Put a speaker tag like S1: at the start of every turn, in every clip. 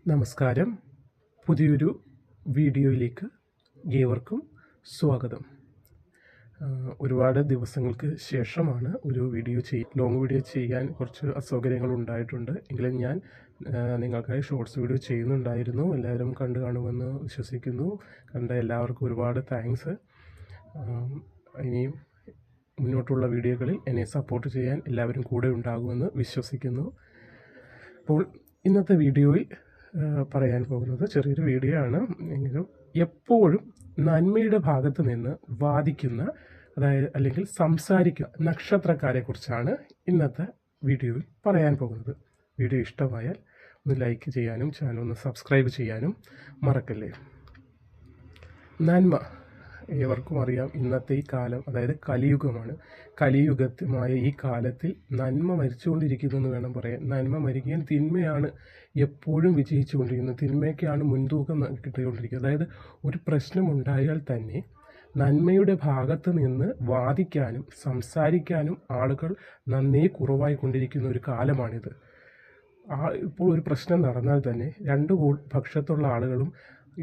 S1: നമസ്കാരം. പുതിയൊരു വീഡിയോയിലേക്ക് ഏവർക്കും സ്വാഗതം. ഒരുപാട് ദിവസങ്ങൾക്ക് ശേഷമാണ് ഒരു ലോങ് വീഡിയോ ചെയ്യാൻ കുറച്ച് അസൗകര്യങ്ങൾ ഉണ്ടായിട്ടുണ്ട്. എങ്കിലും ഞാൻ നിങ്ങൾക്കായി ഷോർട്സ് വീഡിയോ ചെയ്യുന്നുണ്ടായിരുന്നു. എല്ലാവരും കണ്ടു കാണുമെന്ന് വിശ്വസിക്കുന്നു. കണ്ട എല്ലാവർക്കും ഒരുപാട് താങ്ക്സ്. ഇനിയും മുന്നോട്ടുള്ള വീഡിയോകളിൽ എന്നെ സപ്പോർട്ട് ചെയ്യാൻ എല്ലാവരും കൂടെ ഉണ്ടാകുമെന്ന് വിശ്വസിക്കുന്നു. അപ്പോൾ ഇന്നത്തെ വീഡിയോയിൽ പറയാൻ പോകുന്നത് ചെറിയൊരു വീഡിയോ ആണ്. എങ്കിലും എപ്പോഴും നന്മയുടെ ഭാഗത്ത് നിന്ന് വാദിക്കുന്ന, അതായത് അല്ലെങ്കിൽ സംസാരിക്കുന്ന നക്ഷത്രക്കാരെ കുറിച്ചാണ് ഇന്നത്തെ വീഡിയോയിൽ പറയാൻ പോകുന്നത്. വീഡിയോ ഇഷ്ടമായാൽ ഒന്ന് ലൈക്ക് ചെയ്യാനും ചാനൽ ഒന്ന് സബ്സ്ക്രൈബ് ചെയ്യാനും മറക്കല്ലേ. നന്മ ഏവർക്കും അറിയാം. ഇന്നത്തെ ഈ കാലം, അതായത് കലിയുഗമാണ്. കലിയുഗമായ ഈ കാലത്തിൽ നന്മ മരിച്ചുകൊണ്ടിരിക്കുന്നു എന്ന് വേണം പറയാൻ. നന്മ മരിക്കുകയും തിന്മയാണ് എപ്പോഴും വിജയിച്ചുകൊണ്ടിരിക്കുന്നത്. തിന്മയ്ക്കാണ് മുൻതൂക്കം കിട്ടിക്കൊണ്ടിരിക്കുന്നത്. അതായത് ഒരു പ്രശ്നമുണ്ടായാൽ തന്നെ നന്മയുടെ ഭാഗത്ത് നിന്ന് വാദിക്കാനും സംസാരിക്കാനും ആളുകൾ നന്നേ കുറവായിക്കൊണ്ടിരിക്കുന്ന ഒരു കാലമാണിത്. ഇപ്പോൾ ഒരു പ്രശ്നം നടന്നാൽ തന്നെ രണ്ട് പക്ഷത്തുള്ള ആളുകളും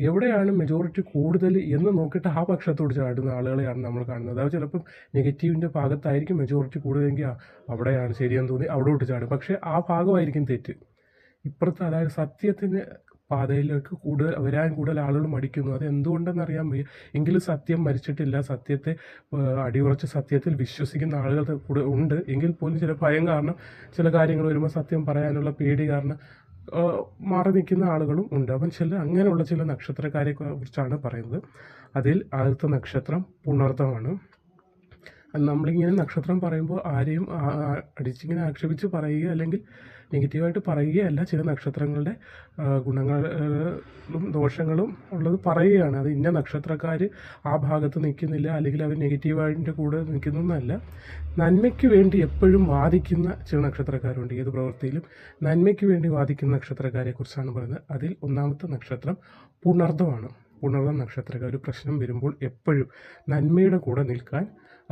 S1: എവിടെയാണ് മെജോറിറ്റി കൂടുതൽ എന്ന് നോക്കിയിട്ട് ആ പക്ഷത്തോട് ചാടുന്ന ആളുകളെയാണ് നമ്മൾ കാണുന്നത്. അത് ചിലപ്പം നെഗറ്റീവിൻ്റെ ഭാഗത്തായിരിക്കും മെജോറിറ്റി കൂടുതലെങ്കിൽ അവിടെയാണ് ശരിയെന്ന് തോന്നി അവിടോട്ട് ചാടും. പക്ഷേ ആ ഭാഗമായിരിക്കും തെറ്റ്. ഇപ്പുറത്ത്, അതായത് സത്യത്തിൻ്റെ പാതയിലേക്ക് വരാൻ കൂടുതൽ ആളുകൾ മടിക്കുന്നു. അത് എന്തുകൊണ്ടെന്നറിയാൻ വയ്യ. എങ്കിലും സത്യം മരിച്ചിട്ടില്ല. സത്യത്തെ അടിയുറച്ച് സത്യത്തിൽ വിശ്വസിക്കുന്ന ആളുകൾ കൂടെ ഉണ്ട്. എങ്കിൽ പോലും ചില ഭയം കാരണം, ചില കാര്യങ്ങൾ വരുമ്പോൾ സത്യം പറയാനുള്ള പേടി കാരണം മാറി നിൽക്കുന്ന ആളുകളും ഉണ്ട്. അപ്പം അങ്ങനെയുള്ള ചില നക്ഷത്രക്കാരെ കുറിച്ചാണ് പറയുന്നത്. അതിൽ ആദ്യത്തെ നക്ഷത്രം പുണർതമാണ്. നമ്മളിങ്ങനെ നക്ഷത്രം പറയുമ്പോൾ ആരെയും അടിച്ചിങ്ങനെ ആക്ഷേപിച്ച് പറയുക അല്ലെങ്കിൽ നെഗറ്റീവായിട്ട് പറയുകയല്ല. ചില നക്ഷത്രങ്ങളുടെ ഗുണങ്ങളും ദോഷങ്ങളും ഉള്ളത് പറയുകയാണ്. അത് ഇന്ന നക്ഷത്രക്കാർ ആ ഭാഗത്ത് നിൽക്കുന്നില്ല, അല്ലെങ്കിൽ അവർ നെഗറ്റീവായിട്ട് കൂടെ നിൽക്കുന്നൊന്നല്ല. നന്മയ്ക്ക് വേണ്ടി എപ്പോഴും വാദിക്കുന്ന ചില നക്ഷത്രക്കാരുണ്ട്. ഏത് പ്രവൃത്തിയിലും നന്മയ്ക്ക് വേണ്ടി വാദിക്കുന്ന നക്ഷത്രക്കാരെ കുറിച്ചാണ് പറയുന്നത്. അതിൽ ഒന്നാമത്തെ നക്ഷത്രം പുണർതമാണ്. പുണർതം നക്ഷത്രക്കാർ ഒരു പ്രശ്നം വരുമ്പോൾ എപ്പോഴും നന്മയുടെ കൂടെ നിൽക്കാൻ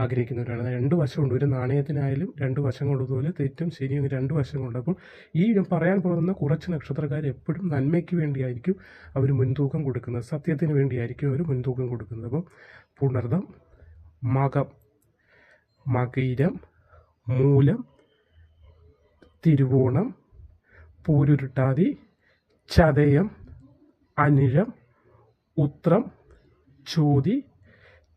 S1: ആഗ്രഹിക്കുന്നവരാണ്. രണ്ട് വശമുണ്ട്. ഒരു നാണയത്തിനായാലും രണ്ട് വശങ്ങളുള്ളതുപോലെ തെറ്റും ശരിയും രണ്ട് വശങ്ങളുണ്ട്. അപ്പോൾ ഈ പറയാൻ പോകുന്ന കുറച്ച് നക്ഷത്രക്കാർ എപ്പോഴും നന്മയ്ക്ക് വേണ്ടിയായിരിക്കും അവർ മുൻതൂക്കം കൊടുക്കുന്നത്, സത്യത്തിന് വേണ്ടിയായിരിക്കും അവർ മുൻതൂക്കം കൊടുക്കുന്നത്. അപ്പം പുണർതം, മകം, മകയിരം, മൂലം, തിരുവോണം, പൂരുരുട്ടാതി, ചതയം, അനിഴം, ഉത്രം, ചോതി,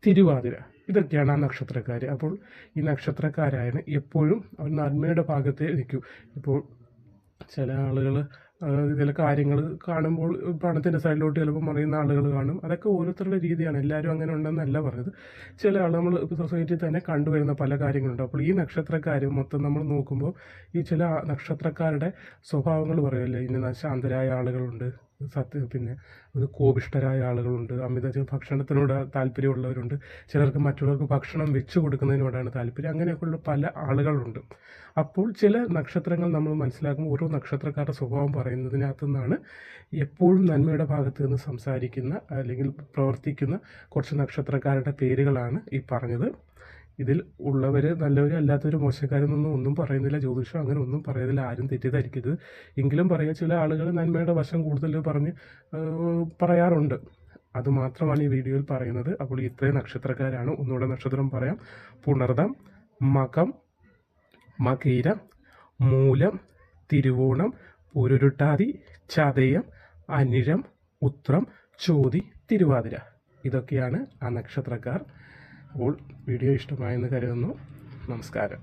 S1: തിരുവാതിര, ഇതൊക്കെയാണ് ആ നക്ഷത്രക്കാർ. അപ്പോൾ ഈ നക്ഷത്രക്കാരാണ് എപ്പോഴും അവർ നന്മയുടെ ഭാഗത്തെ നിൽക്കും. ഇപ്പോൾ ചില ആളുകൾ ചില കാര്യങ്ങൾ കാണുമ്പോൾ പണത്തിൻ്റെ സൈഡിലോട്ട് ചിലപ്പോൾ മറിയുന്ന ആളുകൾ കാണും. അതൊക്കെ ഓരോരുത്തരുടെ രീതിയാണ്. എല്ലാവരും അങ്ങനെ ഉണ്ടെന്നല്ല പറഞ്ഞത്. ചില ആൾ നമ്മൾ സൊസൈറ്റിയിൽ തന്നെ കണ്ടുവരുന്ന പല കാര്യങ്ങളുണ്ട്. അപ്പോൾ ഈ നക്ഷത്രക്കാർ മൊത്തം നമ്മൾ നോക്കുമ്പോൾ ഈ ചില നക്ഷത്രക്കാരുടെ സ്വഭാവങ്ങൾ പറയുമല്ലോ. ഇന്ന് ശാന്തരായ ആളുകളുണ്ട്, പിന്നെ ഒരു കോപിഷ്ഠരായ ആളുകളുണ്ട്, അമിത ഭക്ഷണത്തിനോട് താല്പര്യമുള്ളവരുണ്ട്, ചിലർക്ക് മറ്റുള്ളവർക്ക് ഭക്ഷണം വെച്ച് കൊടുക്കുന്നതിനോടാണ് താല്പര്യം. അങ്ങനെയൊക്കെയുള്ള പല ആളുകളുണ്ട്. അപ്പോൾ ചില നക്ഷത്രങ്ങൾ നമ്മൾ മനസ്സിലാക്കുമ്പോൾ ഓരോ നക്ഷത്രക്കാരുടെ സ്വഭാവം പറയുന്നതിനകത്തു നിന്നാണ് എപ്പോഴും നന്മയുടെ ഭാഗത്ത് നിന്ന് സംസാരിക്കുന്ന അല്ലെങ്കിൽ പ്രവർത്തിക്കുന്ന കുറച്ച് നക്ഷത്രക്കാരുടെ പേരുകളാണ് ഈ പറഞ്ഞത്. ഇതിൽ ഉള്ളവർ നല്ലവർ, അല്ലാത്തവർ മോശക്കാരെന്നൊന്നും ഒന്നും പറയുന്നില്ല. ജ്യോതിഷം അങ്ങനെ ഒന്നും പറയുന്നില്ല. ആരും തെറ്റിദ്ധരിക്കരുത്. എങ്കിലും പറയുക, ചില ആളുകൾ നന്മയുടെ വശം കൂടുതൽ പറയാറുണ്ട്. അതുമാത്രമാണ് ഈ വീഡിയോയിൽ പറയുന്നത്. അപ്പോൾ ഇത്രയും നക്ഷത്രക്കാരാണ്. ഒന്നുകൂടെ നക്ഷത്രം പറയാം. പുണർതം, മകം, മകയിരം, മൂലം, തിരുവോണം, പൂരുരുട്ടാതി, ചതയം, അനിഴം, ഉത്രം, ചോതി, തിരുവാതിര, ഇതൊക്കെയാണ് ആ നക്ഷത്രക്കാർ. അപ്പോൾ വീഡിയോ ഇഷ്ടമായെന്ന് കരുതുന്നു. നമസ്കാരം.